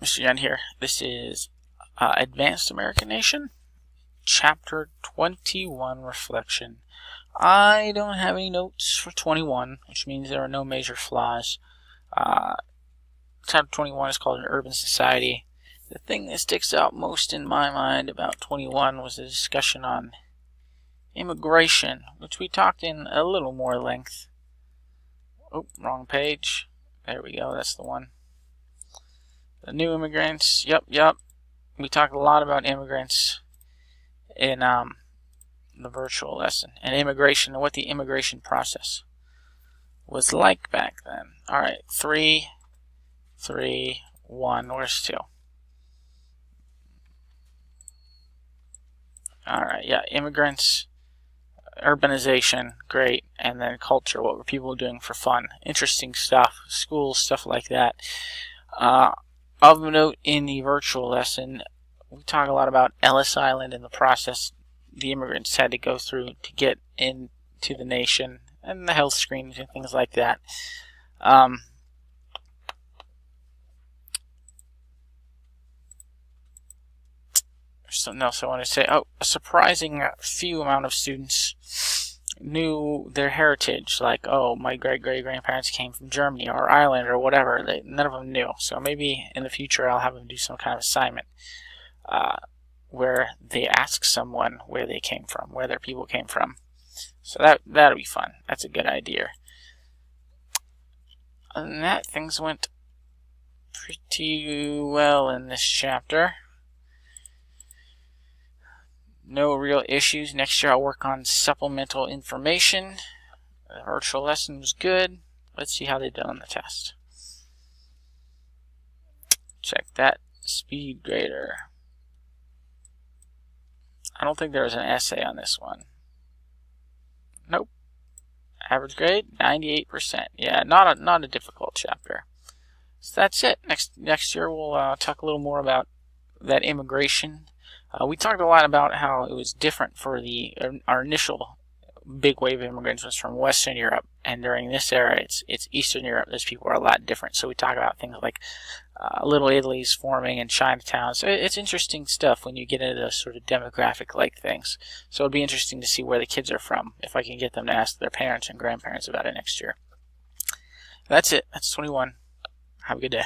Mr. Young here. This is Advanced American Nation, Chapter 21, Reflection. I don't have any notes for 21, which means there are no major flaws. Chapter 21 is called An Urban Society. The thing that sticks out most in my mind about 21 was the discussion on immigration, which we talked in a little more length. Oh, wrong page. There we go, that's the one. The new immigrants, yep. We talked a lot about immigrants in the virtual lesson, and immigration, and what the immigration process was like back then. Alright, 3, 1, where's 2? Alright, yeah, immigrants, urbanization, great, and then culture, what were people doing for fun? Interesting stuff, schools, stuff like that. Of note in the virtual lesson, we talk a lot about Ellis Island and the process the immigrants had to go through to get into the nation, and the health screenings and things like that. Something else I want to say. Oh, a surprising few amount of students knew their heritage, like, oh, my great-great-grandparents came from Germany or Ireland or whatever. None of them knew. So maybe in the future I'll have them do some kind of assignment where they ask someone where they came from, where their people came from. So that'll be fun. That's a good idea. Other than that, things went pretty well in this chapter. No real issues. Next year I'll work on supplemental information. The virtual lesson was good. Let's see how they did on the test. Check that. Speed grader. I don't think there was an essay on this one. Nope. Average grade 98%. Yeah, not a difficult chapter. So that's it. Next year we'll talk a little more about that immigration. We talked a lot about how it was different for our initial big wave of immigrants was from Western Europe, and during this era it's Eastern Europe. Those people are a lot different. So we talk about things like Little Italy's forming and Chinatown. So it's interesting stuff when you get into those sort of demographic-like things. So it'll be interesting to see where the kids are from, if I can get them to ask their parents and grandparents about it next year. That's it. That's 21. Have a good day.